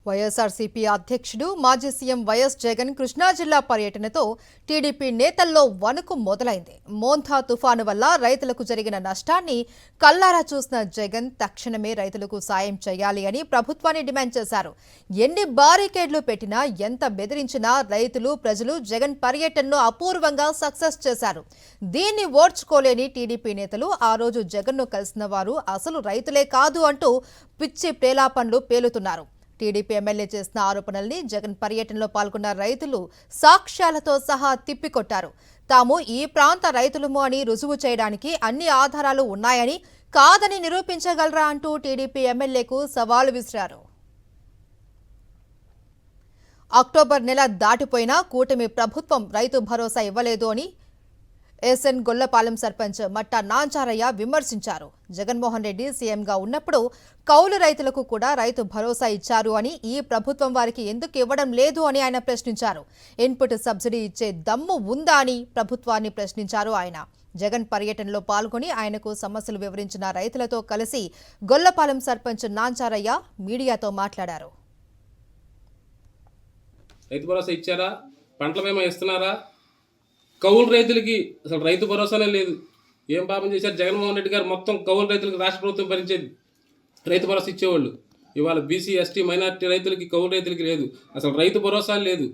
వైఎస్ఆర్సీపీ అధ్యక్షుడు మాజీ CM YS Jagan Krishna జిల్లా పర్యటనతో టీడీపీ నేతల్లో వణుకు మొదలైంది. మోంథా తుఫాను వల్ల రైతులకు జరిగిన నష్టాన్ని కల్లారా చూసిన జగన్ తక్షణమే రైతులకు సాయం చేయాలి అని ప్రభుత్వాన్ని డిమాండ్ చేశారు. ఎన్ని బారికేడ్లు పెట్టినా, ఎంత బెదిరించినా రైతులు, ప్రజలు జగన్ పర్యటనను అపూర్వంగా సక్సెస్ చేశారు. దీన్ని ఓర్చుకోలేని టీడీపీ నేతలు ఆ రోజు జగన్ను కలిసిన వారు అసలు రైతులే కాదు అంటూ పిచ్చి ప్రేలాపనలు పేలుతున్నారు. టీడీపీ ఎమ్మెల్యే చేసిన ఆరోపణల్ని జగన్ పర్యటనలో పాల్గొన్న రైతులు సాక్ష్యాలతో సహా తిప్పికొట్టారు. తాము ఈ ప్రాంత రైతులము అని రుజువు చేయడానికి అన్ని ఆధారాలు ఉన్నాయని, కాదని నిరూపించగలరా అంటూ టీడీపీ ఎమ్మెల్యేకు సవాలు విసిరారు. అక్టోబర్ నెల దాటిపోయినా కూటమి ప్రభుత్వం రైతు భరోసా ఇవ్వలేదు అని ఎస్ఎన్ గొల్లపాలెం సర్పంచ్ మట్టా నాంచారయ్య విమర్శించారు. జగన్మోహన్ రెడ్డి సీఎంగా ఉన్నప్పుడు కౌలు రైతులకు కూడా రైతు భరోసా ఇచ్చారు అని, ఈ ప్రభుత్వం వారికి ఎందుకు ఇవ్వడం లేదు అని ఆయన ప్రశ్నించారు. ఇన్పుట్ సబ్సిడీ ఇచ్చే దమ్ము ఉందా అని ప్రభుత్వాన్ని ప్రశ్నించారు ఆయన. జగన్ పర్యటనలో పాల్గొని ఆయనకు సమస్యలు వివరించిన రైతులతో కలిసి గొల్లపాలెం సర్పంచ్ నాంచారయ్య మీడియాతో మాట్లాడారు. రైతు భరోసా ఇచ్చారా? పంటల బీమా ఇస్తున్నారా? కౌలు రైతులకి అసలు రైతు భరోసానే లేదు. ఏం పాపం చేశారు జగన్మోహన్ రెడ్డి గారు? మొత్తం కౌలు రైతులకు రాష్ట్ర ప్రభుత్వం భరించేది, రైతు భరోసా ఇచ్చేవాళ్ళు. ఇవాళ బీసీ, ఎస్టీ, మైనార్టీ రైతులకి, కౌలు రైతులకి లేదు. అసలు రైతు భరోసా లేదు.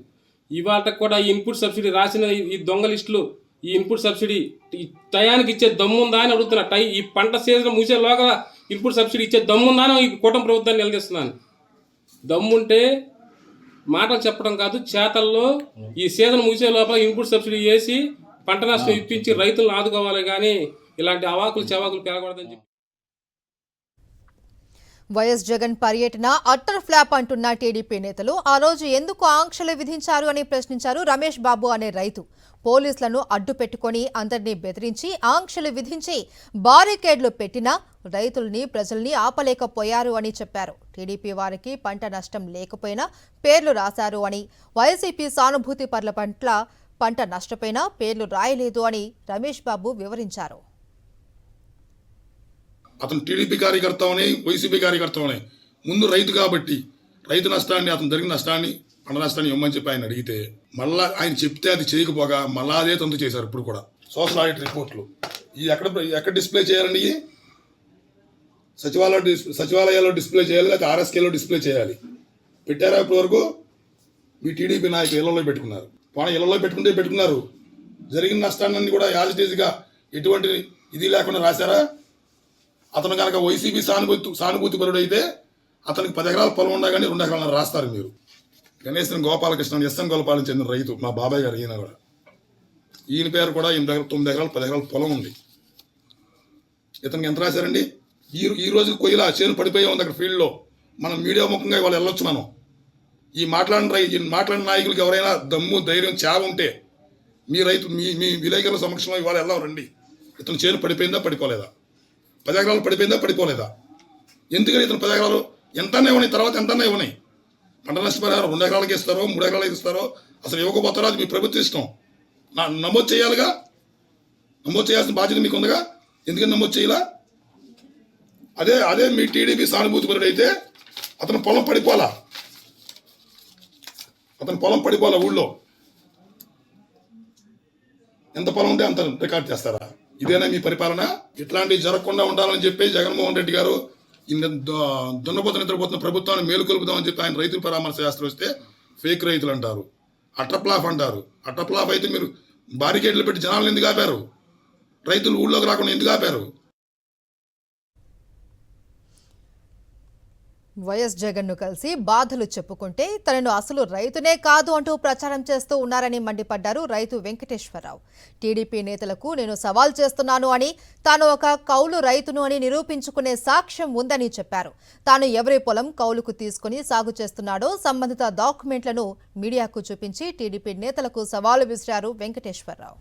ఇవాళ కూడా ఈ ఇన్పుట్ సబ్సిడీ రాసిన ఈ దొంగ లిస్టులు, ఈ ఇన్పుట్ సబ్సిడీ టయానికి ఇచ్చే దమ్ముందా అని అడుగుతున్నా. ఈ పంట సీజన్ ముగిసేలోగా ఇన్పుట్ సబ్సిడీ ఇచ్చే దమ్ముందా అని ఈ కూటమి ప్రభుత్వాన్ని నిలదీస్తున్నాను. దమ్ముంటే మాటలు చెప్పడం కాదు, చేతల్లో ఈ సీజన్ ముగిసే లోపల ఇన్పుట్ సబ్సిడీ వేసి పంట నష్టం ఇప్పించి రైతులను ఆదుకోవాలి, కానీ ఇలాంటి అవాకులు చెవాకులు పెరగకూడదని చెప్పి. వైఎస్ జగన్ పర్యటన అట్టర్ ఫ్లాప్ అంటున్న టీడీపీ నేతలు ఆ రోజు ఎందుకు ఆంక్షలు విధించారు అని ప్రశ్నించారు. రమేష్ బాబు అనే రైతు పోలీసులను అడ్డు పెట్టుకుని అందరినీ బెదిరించి ఆంక్షలు విధించి బారికేడ్లు పెట్టినా రైతుల్ని, ప్రజల్ని ఆపలేకపోయారు అని చెప్పారు. టీడీపీ వారికి పంట నష్టం లేకపోయినా పేర్లు రాశారు అని, వైసీపీ సానుభూతి పరుల పట్ల పంట నష్టపోయినా పేర్లు రాయలేదు అని రమేష్ బాబు వివరించారు. అతను టీడీపీ కార్యకర్తవని, వైసీపీ కార్యకర్తవని, ముందు రైతు కాబట్టి రైతు నష్టాన్ని, అతను జరిగిన నష్టాన్ని, పంట నష్టాన్ని ఇవ్వమని చెప్పి ఆయన అడిగితే మళ్ళా ఆయన చెప్తే అది చేయకపోగా మళ్ళా అదే తంతు చేశారు. ఇప్పుడు కూడా సోషల్ ఆడిట్ రిపోర్ట్లు ఈ ఎక్కడ డిస్ప్లే చేయాలండి? సచివాలయాల్లో డిస్ప్లే చేయాలి, లేకపోతే ఆర్ఎస్కేలో డిస్ప్లే చేయాలి. పెట్టారా? ఇప్పటి వరకు మీ టీడీపీ నాయకులు ఇళ్లలో పెట్టుకున్నారు. పోనీ ఇళ్లలో పెట్టుకున్నారు. జరిగిన నష్టాన్ని కూడా యాజిటీజ్గా ఎటువంటి ఇది లేకుండా రాశారా? అతను కనుక వైసీపీ సానుభూతి పరుడు అయితే అతనికి 10 ఎకరాల పొలం ఉన్నా కానీ 2 ఎకరాలు రాస్తారు మీరు. గణేశన్ గోపాలకృష్ణ ఎస్ఎన్ గోపాలం చెందిన రైతు, మా బాబాయ్ గారు. ఈయన కూడా, ఈయన పేరు కూడా 9 ఎకరాలు 10 ఎకరాల పొలం ఉంది. ఇతనికి ఎంత రాశారండి? ఈ రోజు కొయ్యలా చేను పడిపోయే ఉంది అక్కడ ఫీల్డ్లో. మనం మీడియా ముఖంగా ఇవాళ వెళ్ళొచ్చు. మనం ఈ మాట్లాడిన నాయకులకి ఎవరైనా దమ్ము, ధైర్యం, చావ ఉంటే మీ రైతు మీ విలేకరుల సమక్షంలో ఇవాళ వెళ్దాం రండి. ఇతను చేను పడిపోయిందా, పడిపోలేదా? 10 ఎకరాలు పడిపోయిందా, పడిపోలేదా? ఎందుకని ఇతను 10 ఎకరాలు ఎంతనే ఇవ్వని, తర్వాత ఎంతనే ఇవ్వని. పంట నష్టపరిహారం 2 ఎకరాలకి ఇస్తారో, 3 ఎకరాలకి ఇస్తారో, అసలు ఇవ్వకపోతారో అది మీ ప్రభుత్వం ఇష్టం. నమోదు చేయాలిగా. నమోదు చేయాల్సిన బాధ్యత మీకు ఉందిగా. ఎందుకని నమోదు చేయాలా? అదే మీ టీడీపీ సానుభూతి పరుడు అయితే అతను పొలం పడిపోలా. ఊళ్ళో ఎంత పొలం ఉంటే అంత రికార్డ్ చేస్తారా? ఇదేనా మీ పరిపాలన? ఇట్లాంటివి జరగకుండా ఉండాలని చెప్పి జగన్మోహన్ రెడ్డి గారు దున్నపోతు నిద్రపోతున్న ప్రభుత్వాన్ని మేలుకొలుపుదామని చెప్పి ఆయన రైతుల పరామర్శ శాస్త్రం వస్తే ఫేక్ రైతులు అంటారు, అట్టప్లాఫ్ అంటారు. అట్టప్లాఫ్ అయితే మీరు బారికేడ్లు పెట్టి జనాలను ఎందుకు ఆపారు? రైతులు ఊళ్ళోకి రాకుండా ఎందుకు ఆపారు? వైఎస్ జగన్ను కలిసి బాధలు చెప్పుకుంటే తనను అసలు రైతునే కాదు అంటూ ప్రచారం చేస్తూ ఉన్నారని మండిపడ్డారు రైతు వెంకటేశ్వరరావు. టీడీపీ నేతలకు నేను సవాల్ చేస్తున్నాను అని, తాను ఒక కౌలు రైతును అని నిరూపించుకునే సాక్ష్యం ఉందని చెప్పారు. తాను ఎవరి పొలం కౌలుకు తీసుకుని సాగు చేస్తున్నాడో సంబంధిత డాక్యుమెంట్లను మీడియాకు చూపించి టీడీపీ నేతలకు సవాలు విసిరారు వెంకటేశ్వరరావు.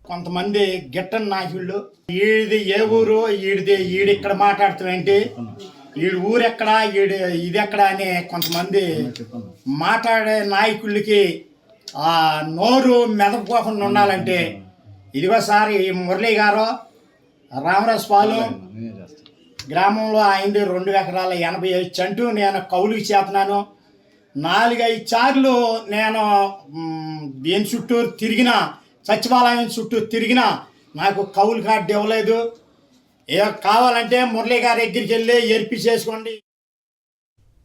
కొంతమంది గిట్టని నాయకుళ్ళు, ఈడిది ఏ ఊరు, ఈడిక్కడ మాట్లాడుతామేంటి, ఈడు ఊరెక్కడా, ఇది ఎక్కడా అని కొంతమంది మాట్లాడే నాయకులకి నోరు మెదకపోకుండా ఉండాలంటే ఇదిగో సార్, ఈ మురళీ గారు, రామరాజు పాలు, గ్రామంలో ఆయనది 2 ఎకరాల 85 సెంటు నేను కౌలుకి చేస్తున్నాను. 4-5 సార్లు నేను దీని చుట్టూ తిరిగినా, సచివాలయం చుట్టూ తిరిగినా నాకు కౌలు కార్డు ఇవ్వలేదు. కావాలంటే మురళీ గారి దగ్గరికి వెళ్ళి ఏర్పి చేసుకోండి.